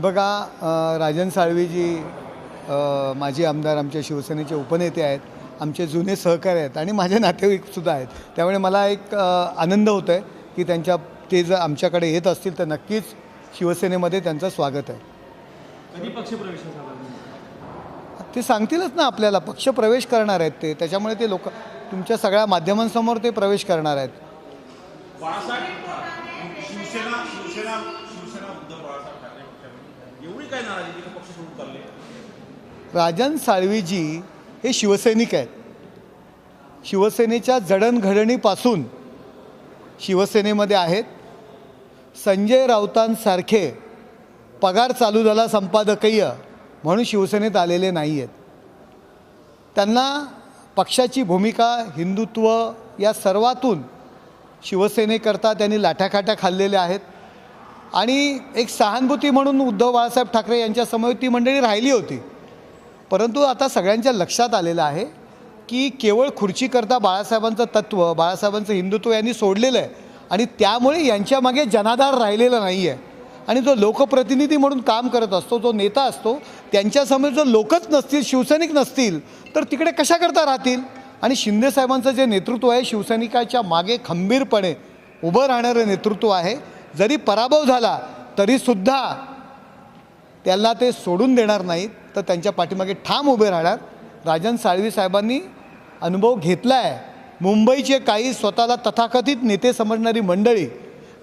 बघा, राजन साळवीजी माजी आमदार, आमच्या शिवसेनेचे उपनेते आहेत, आमचे जुने सहकारी आहेत आणि माझे नातेवाईकसुद्धा आहेत. त्यामुळे मला एक आनंद होतो आहे की ते जर आमच्याकडे येत असतील तर नक्कीच शिवसेनेमध्ये त्यांचं स्वागत आहे. कधी पक्षप्रवेश झाला? ते सांगतीलच ना आपल्याला. पक्षप्रवेश करणार आहेत ते, त्याच्यामुळे ते लोक तुमच्या सगळ्या माध्यमांसमोर ते प्रवेश करणार आहेत. राजन साळवीजी हे शिवसैनिक आहेत. शिवसेनेच्या जडणघडणीपासून शिवसेनेमध्ये आहेत. संजय राऊतांसारखे पगार चालू झाला संपादकीय म्हणून शिवसेनेत आलेले नाही आहेत. त्यांना पक्षाची भूमिका, हिंदुत्व या सर्वातून शिवसेनेकरता त्यांनी लाठाखाट्या खाल्लेल्या आहेत आणि एक सहानुभूती म्हणून उद्धव बाळासाहेब ठाकरे यांच्यासमोर ती मंडळी राहिली होती. परंतु आता सगळ्यांच्या लक्षात आलेलं आहे की केवळ खुर्चीकरता बाळासाहेबांचं तत्त्व, बाळासाहेबांचं हिंदुत्व यांनी सोडलेलं आहे आणि त्यामुळे यांच्यामागे जनाधार राहिलेला नाही आहे. आणि जो लोकप्रतिनिधी म्हणून काम करत असतो, जो नेता असतो, त्यांच्यासमोर जर लोकच नसतील, शिवसैनिक नसतील तर तिकडे कशाकरता राहतील? आणि शिंदेसाहेबांचं जे नेतृत्व आहे, शिवसैनिकाच्या मागे खंबीरपणे उभं राहणारं नेतृत्व आहे. जरी पराभव झाला तरीसुद्धा त्याला ते सोडून देणार नाहीत, तर त्यांच्या पाठीमागे ठाम उभे राहणार. राजन साळवी साहेबांनी अनुभव घेतला आहे. मुंबईचे काही स्वतःला तथाकथित नेते समजणारी मंडळी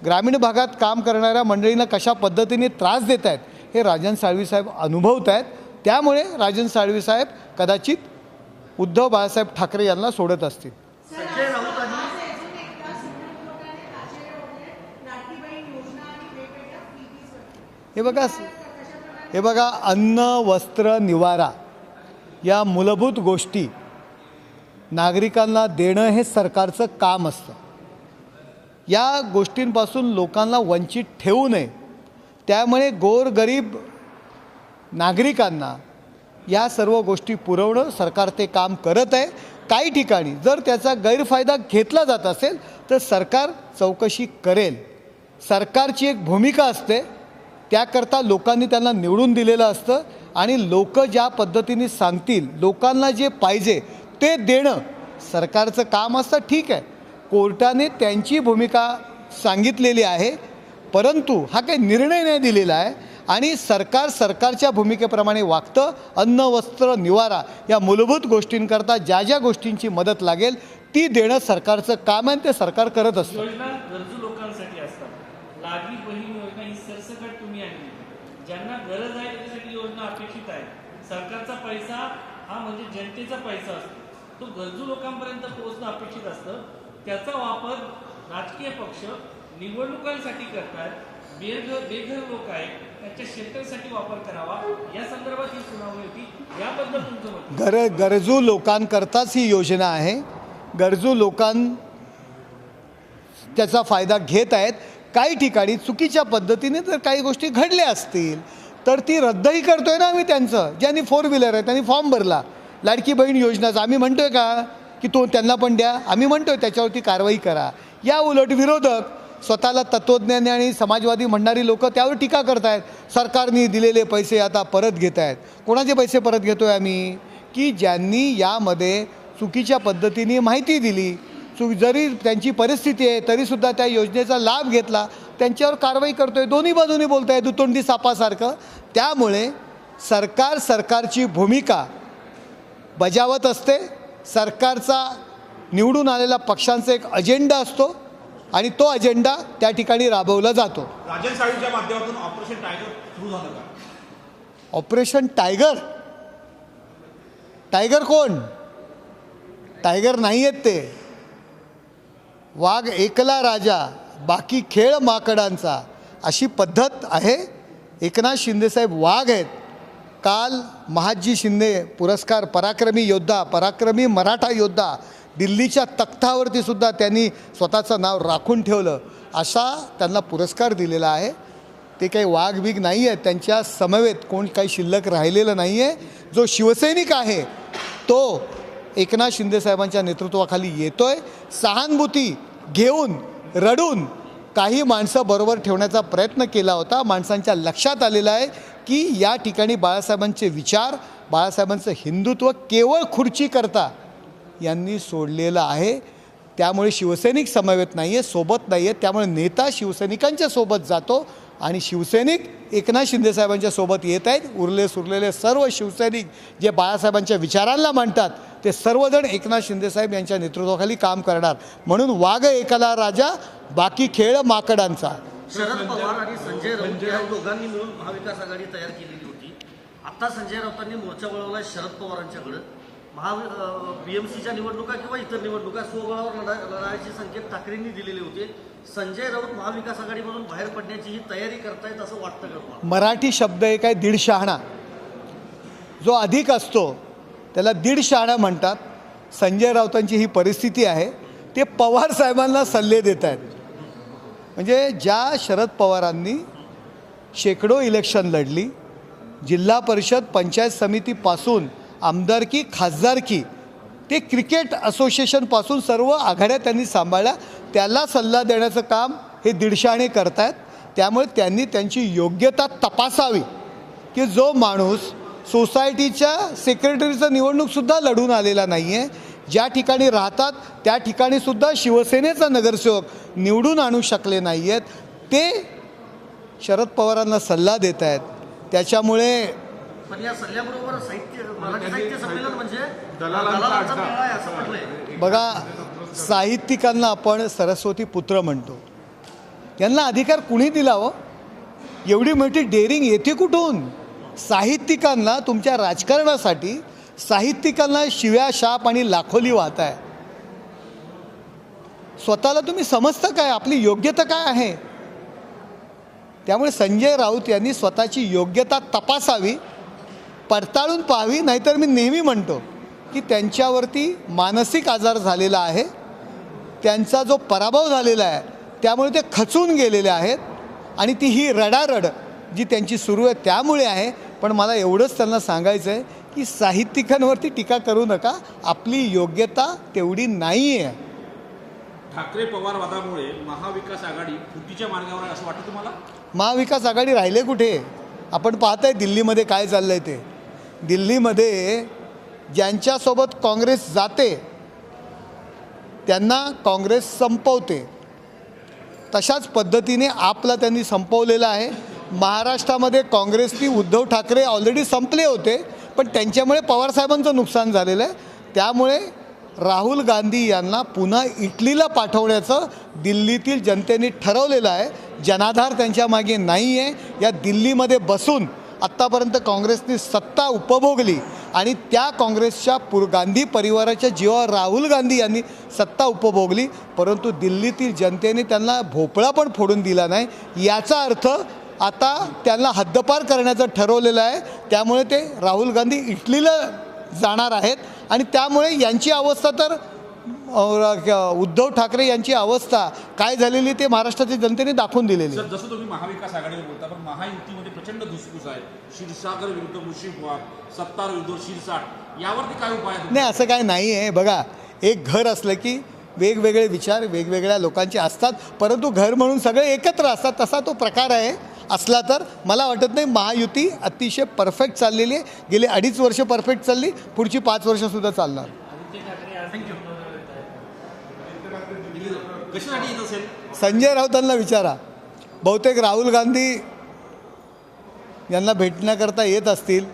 ग्रामीण भागात काम करणाऱ्या मंडळींना कशा पद्धतीने त्रास देत आहेत हे राजन साळवी साहेब अनुभवत आहेत. त्यामुळे राजन साळवी साहेब कदाचित उद्धव बाळासाहेब ठाकरे यांना सोडत असतील. हे बघा, अन्न, वस्त्र, निवारा या मूलभूत गोष्टी नागरिकांना देणं हे सरकारचं काम असतं. या गोष्टींपासून लोकांना वंचित ठेवू नये. त्यामुळे गोरगरीब नागरिकांना या सर्व गोष्टी पुरवणं सरकार ते काम करत आहे. काही ठिकाणी जर त्याचा गैरफायदा घेतला जात असेल तर सरकार चौकशी करेल. सरकारची एक भूमिका असते, त्याकरता लोकांनी त्यांना निवडून दिलेलं असतं आणि लोक ज्या पद्धतीने सांगतील, लोकांना जे पाहिजे ते देणं सरकारचं काम असतं. ठीक आहे, कोर्टाने त्यांची भूमिका सांगितलेली आहे, परंतु हा काही निर्णय नाही दिलेला आहे आणि सरकारच्या भूमिकेप्रमाणे वागतं. अन्न, वस्त्र, निवारा या मूलभूत गोष्टींकरता ज्या ज्या गोष्टींची मदत लागेल ती देणं सरकारचं काम आहे, ते सरकार करत असतं. योजना गरजू लोकांसाठी असतात. लाडकी बहीण योजना ही सरसकट तुम्ही आणली. ज्यांना गरज आहे त्याच्यासाठी योजना अपेक्षित आहे. सरकारचा पैसा हा म्हणजे जनतेचा पैसा असतो, तो गरजू लोकांपर्यंत पोहोचणं अपेक्षित असतं. त्याचा वापर राजकीय पक्ष निवडणुकांसाठी करतात. बेघर लोक आहेत त्यांच्या शेतकऱ्यांसाठी वापर करावा, या संदर्भात ही सुनावणी होती. याबद्दल तुमचं मत? गरजू लोकांकरताच ही योजना आहे. गरजू त्याचा फायदा घेत आहेत. काही ठिकाणी चुकीच्या पद्धतीने जर काही गोष्टी घडल्या असतील तर ती रद्दही करतोय ना आम्ही. त्यांचं ज्यांनी 4 व्हीलर आहे त्यांनी फॉर्म भरला लाडकी बहीण योजनाचा, आम्ही म्हणतोय का की तो त्यांना पण द्या? आम्ही म्हणतोय त्याच्यावरती कारवाई करा. या उलट विरोधक, स्वतःला तत्त्वज्ञानी आणि समाजवादी म्हणणारी लोक त्यावर टीका करत आहेत. सरकारने दिलेले पैसे आता परत घेत आहेत. कोणाचे पैसे परत घेतो आहे आम्ही? की ज्यांनी यामध्ये चुकीच्या पद्धतीने माहिती दिली, जरी त्यांची परिस्थिती आहे तरीसुद्धा त्या योजनेचा लाभ घेतला, त्यांच्यावर कारवाई करतो आहे. दोन्ही बाजूने बोलत आहे दुतोंडी सापासारखं. त्यामुळे सरकारची भूमिका बजावत असते. सरकारचा निवडून आलेला पक्षांचा एक अजेंडा असतो आणि तो अजेंडा त्या ठिकाणी राबवला जातो. राजन साळवीच्या माध्यमातून ऑपरेशन टायगर सुरू झालं का? Operation tiger? टायगर कोण? टायगर नाही आहेत ते. वाघ एकला राजा, बाकी खेळ माकडांचा, अशी पद्धत आहे. एकनाथ शिंदेसाहेब वाघ आहेत. काल महादजी शिंदे पुरस्कार, पराक्रमी योद्धा, पराक्रमी मराठा योद्धा, दिल्लीच्या तख्तावरती सुद्धा त्यांनी स्वतःचं नाव राखून ठेवलं, असा त्यांना पुरस्कार दिलेला आहे. ते काही वाघ बिग नाही आहेत. त्यांच्या समवेत कोण काही शिल्लक राहिलेलं नाही आहे. जो शिवसैनिक आहे तो एकनाथ शिंदेसाहेबांच्या नेतृत्वाखाली येतोय. सहानुभूती घेऊन, रडून काही माणसं बरोबर ठेवण्याचा प्रयत्न केला होता. माणसांच्या लक्षात आलेलं आहे की या ठिकाणी बाळासाहेबांचे विचार, बाळासाहेबांचं हिंदुत्व केवळ खुर्चीकरता यांनी सोडलेलं आहे. त्यामुळे शिवसैनिक समवेत नाही आहे, सोबत नाही आहे. त्यामुळे नेता शिवसैनिकांच्या सोबत जातो आणि शिवसैनिक एकनाथ शिंदेसाहेबांच्या सोबत येत आहेत. उरलेले सर्व शिवसैनिक जे बाळासाहेबांच्या विचारांना मांडतात ते सर्वजण एकनाथ शिंदेसाहेब यांच्या नेतृत्वाखाली काम करणार. म्हणून वाघ एकाला राजा, बाकी खेळ माकडांचा. शरद पवार आणि संजय राऊत या दोघांनी मिळून महाविकास आघाडी तयार केलेली होती. आता संजय राऊतांनी मोर्चा वळवला शरद पवारांच्याकडे. बीएमसीच्या निवडणुका किंवा इतर निवडणुका स्वबळावर लढायचे संकेत ठाकरेंनी दिलेले होते. संजय राऊत महाविकास आघाडीमधून बाहेर पडण्याची ही तयारी करतायत असं वाटतं का तुम्हाला? मराठी शब्द एक आहे दीडशहाणा. जो अधिक असतो त्याला दीडशहाणा म्हणतात. संजय राऊतांची ही परिस्थिती आहे. ते पवार साहेबांना सल्ले देत आहेत. म्हणजे ज्या शरद पवारांनी शेकडो इलेक्शन लढली, जिल्हा परिषद पंचायत समितीपासून आमदारकी, खासदारकी ते क्रिकेट असोसिएशनपासून सर्व आघाड्या त्यांनी सांभाळल्या, त्याला सल्ला देण्याचं काम हे दीडशहाणे करतायत. त्यामुळे त्यांनी त्यांची योग्यता तपासावी की जो माणूस सोसायटीच्या सेक्रेटरीचं निवडणूकसुद्धा लढून आलेला नाही आहे, ज्या ठिकाणी राहतात त्या ठिकाणीसुद्धा शिवसेनेचा नगरसेवक निवडून आणू शकले नाही आहेत, ते शरद पवारांना सल्ला देत आहेत. त्याच्यामुळे पण या सल्ल्याबरोबर मराठी साहित्य संमेलन म्हणजे दलालांचा मेळा आहे असं म्हटलंय. बघा, साहित्यिकांना आपण सरस्वती पुत्र म्हणतो. यांना अधिकार कुणी दिला हो? एवढी मोठी डेअरिंग येते कुठून? साहित्यिकांना तुमच्या राजकारणासाठी साहित्यिकांना शिव्या, शाप आणि लाखोली वाहत आहे. स्वतःला तुम्ही समजता काय? आपली योग्यता काय आहे? त्यामुळे संजय राऊत यांनी स्वतःची योग्यता तपासावी, पडताळून पाहावी. नाहीतर मी नेहमी म्हणतो की त्यांच्यावरती मानसिक आजार झालेला आहे, त्यांचा जो पराभव झालेला आहे त्यामुळे ते खचून गेलेले आहेत आणि ती ही रडारड जी त्यांची सुरू आहे त्यामुळे आहे. पण मला एवढंच त्यांना सांगायचं आहे की साहित्यिकांवरती टीका करू नका, आपली योग्यता तेवढी नाही आहे. ठाकरे पवार वादामुळे महाविकास आघाडी फुटीच्या मार्गावर आहे असं वाटतं तुम्हाला? महाविकास आघाडी राहिले कुठे? आपण पाहत आहे दिल्लीमध्ये काय चाललं आहे ते. दिल्लीमध्ये ज्यांच्यासोबत काँग्रेस जाते त्यांना काँग्रेस संपवते. तशाच पद्धतीने आपला त्यांनी संपवलेला आहे. महाराष्ट्रामध्ये काँग्रेसनी उद्धव ठाकरे ऑलरेडी संपले होते, पण त्यांच्यामुळे पवारसाहेबांचं नुकसान झालेलं आहे. त्यामुळे राहुल गांधी यांना पुन्हा इटलीला पाठवण्याचं दिल्लीतील जनतेने ठरवलेलं आहे. जनाधार त्यांच्या मागे नाही आहे. या दिल्लीमध्ये बसून आत्तापर्यंत काँग्रेसने सत्ता उपभोगली आणि त्या काँग्रेसच्या गांधी परिवाराच्या जीवावर राहुल गांधी यांनी सत्ता उपभोगली, परंतु दिल्लीतील जनतेने त्यांना भोपळा पण फोडून दिला नाही. याचा अर्थ आता त्यांना हद्दपार करण्याचं ठरवलेलं आहे. त्यामुळे ते राहुल गांधी इटलीला जाणार आहेत आणि त्यामुळे यांची अवस्था तर उद्धव ठाकरे यांची अवस्था काय झालेली ते महाराष्ट्रातील जनतेने दाखवून दिलेली. सर, जसं तुम्ही महाविकास आघाडीवर बोलता, पण महायुतीमध्ये प्रचंड धुसफूस आहे. क्षीरसागर विरुद्ध मुश्रीफबाग, सत्तार विरुद्ध शिरसाट, यावरती काय उपाय आहे? नाही, असं काय नाही आहे. बघा, एक घर असलं की वेगवेगळे विचार वेगवेगळ्या लोकांचे असतात, परंतु घर म्हणून सगळे एकत्र असतात. तसा तो प्रकार आहे. असला तर मला वाटत नाही. महायुती अतिशय परफेक्ट चाललेली आहे. गेले 2.5 वर्ष परफेक्ट चालली, पुढची 5 वर्षसुद्धा चालणार. कशासाठी येत असेल? संजय राऊतांना विचारा. बहुतेक राहुल गांधी यांना भेटण्याकरता येत असतील,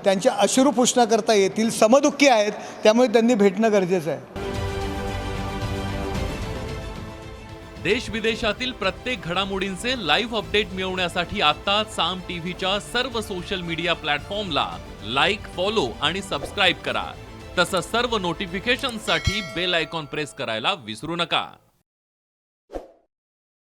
त्यांचे अश्रू पुसण्याकरता येतील. समदुःखी आहेत, त्यामुळे त्यांनी भेटणं गरजेचं आहे. देश विदेशातील प्रत्येक घडामोडींचे लाईव्ह अपडेट मिळवण्यासाठी आता साम टीव्हीच्या सर्व सोशल मीडिया प्लॅटफॉर्मला लाईक, फॉलो आणि सबस्क्राईब करा. तसंच सर्व नोटिफिकेशनसाठी बेल आयकॉन प्रेस करायला विसरू नका.